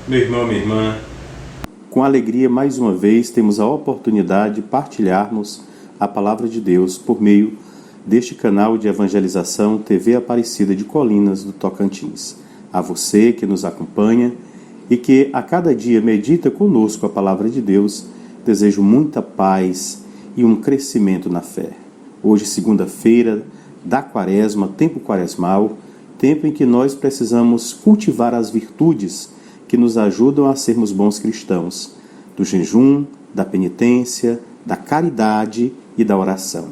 Meu irmão, minha irmã, Com alegria, mais uma vez, temos a oportunidade de partilharmos a Palavra de Deus por meio deste canal de evangelização TV Aparecida de Colinas do Tocantins. A você que nos acompanha e que a cada dia medita conosco a Palavra de Deus, desejo muita paz e um crescimento na fé. Hoje, segunda-feira da Quaresma, tempo quaresmal, tempo em que nós precisamos cultivar as virtudes que nos ajudam a sermos bons cristãos, do jejum, da penitência, da caridade e da oração.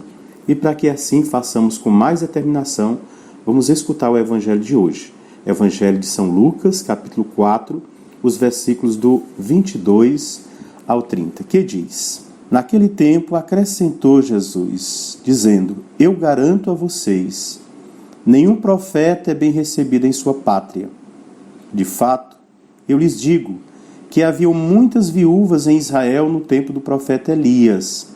E para que assim façamos com mais determinação, vamos escutar o Evangelho de hoje. Evangelho de São Lucas, capítulo 4, os versículos do 22 ao 30, que diz: Naquele tempo acrescentou Jesus, dizendo: Eu garanto a vocês, nenhum profeta é bem recebido em sua pátria. De fato, eu lhes digo que haviam muitas viúvas em Israel no tempo do profeta Elias,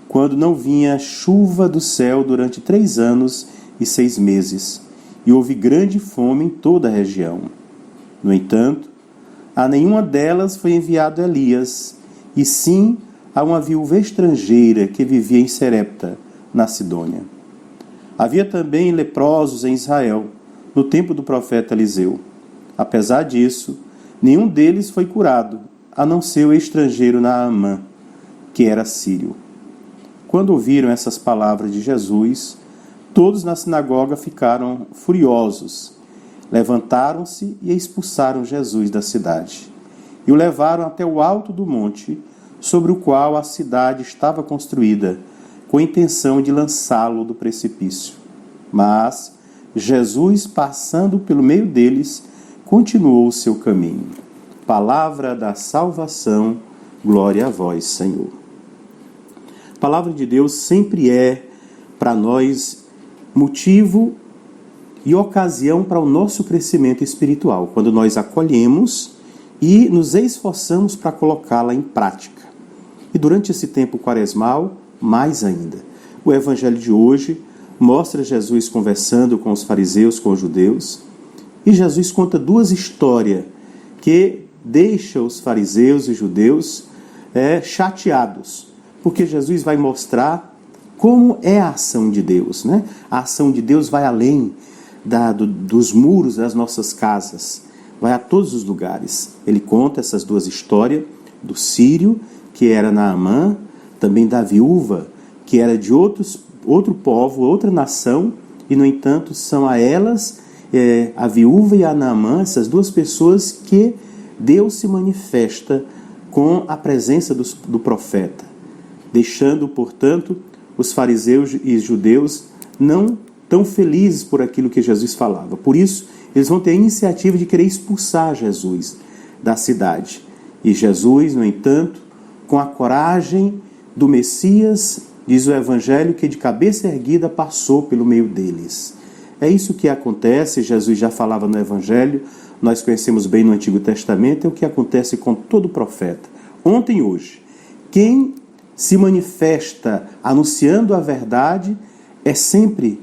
quando não vinha chuva do céu durante 3 anos e 6 meses, e houve grande fome em toda a região. No entanto, a nenhuma delas foi enviado Elias, e sim a uma viúva estrangeira que vivia em Serepta, na Sidônia. Havia também leprosos em Israel, no tempo do profeta Eliseu. Apesar disso, nenhum deles foi curado, a não ser o estrangeiro Naamã, que era sírio. Quando ouviram essas palavras de Jesus, todos na sinagoga ficaram furiosos. Levantaram-se e expulsaram Jesus da cidade, e o levaram até o alto do monte, sobre o qual a cidade estava construída, com a intenção de lançá-lo do precipício. Mas Jesus, passando pelo meio deles, continuou o seu caminho. Palavra da salvação, glória a vós, Senhor. A palavra de Deus sempre é, para nós, motivo e ocasião para o nosso crescimento espiritual, quando nós acolhemos e nos esforçamos para colocá-la em prática. E durante esse tempo quaresmal, mais ainda. O Evangelho de hoje mostra Jesus conversando com os fariseus, com os judeus, e Jesus conta 2 histórias que deixam os fariseus e judeus chateados, porque Jesus vai mostrar como é a ação de Deus, né? A ação de Deus vai além dos muros das nossas casas, vai a todos os lugares. Ele conta essas 2 histórias, do sírio, que era Naamã, também da viúva, que era de outro povo, outra nação, e no entanto são a elas, a viúva e a Naamã, essas 2 pessoas que Deus se manifesta com a presença do profeta, deixando, portanto, os fariseus e judeus não tão felizes por aquilo que Jesus falava. Por isso, eles vão ter a iniciativa de querer expulsar Jesus da cidade. E Jesus, no entanto, com a coragem do Messias, diz o Evangelho, que de cabeça erguida passou pelo meio deles. É isso que acontece, Jesus já falava no Evangelho, nós conhecemos bem no Antigo Testamento, é o que acontece com todo profeta. Ontem e hoje, quem se manifesta anunciando a verdade é sempre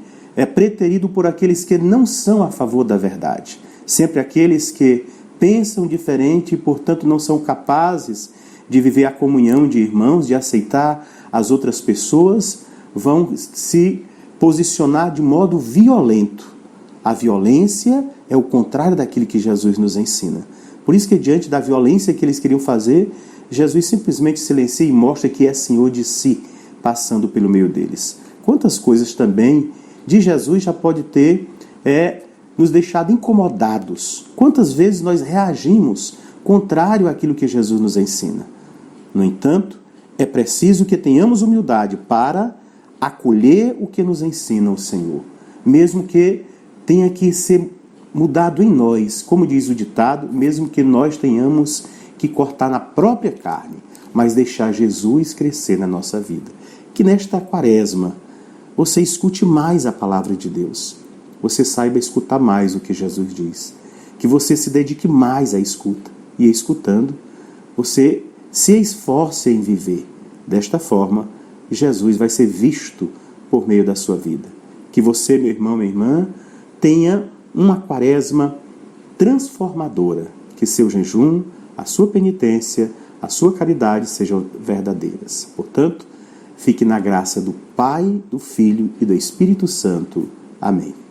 preterido por aqueles que não são a favor da verdade. Sempre aqueles que pensam diferente e, portanto, não são capazes de viver a comunhão de irmãos, de aceitar as outras pessoas, vão se posicionar de modo violento. A violência é o contrário daquilo que Jesus nos ensina. Por isso que, diante da violência que eles queriam fazer, Jesus simplesmente silencia e mostra que é Senhor de si, passando pelo meio deles. Quantas coisas também de Jesus já pode ter nos deixado incomodados. Quantas vezes nós reagimos contrário àquilo que Jesus nos ensina. No entanto, é preciso que tenhamos humildade para acolher o que nos ensina o Senhor, mesmo que tenha que ser mudado em nós, como diz o ditado, mesmo que nós tenhamos que cortar na própria carne, mas deixar Jesus crescer na nossa vida. Que nesta quaresma você escute mais a palavra de Deus, você saiba escutar mais o que Jesus diz, que você se dedique mais à escuta, e escutando, você se esforce em viver. Desta forma, Jesus vai ser visto por meio da sua vida. Que você, meu irmão, minha irmã, tenha uma quaresma transformadora. Que seu jejum, a sua penitência, a sua caridade sejam verdadeiras. Portanto, fique na graça do Pai, do Filho e do Espírito Santo. Amém.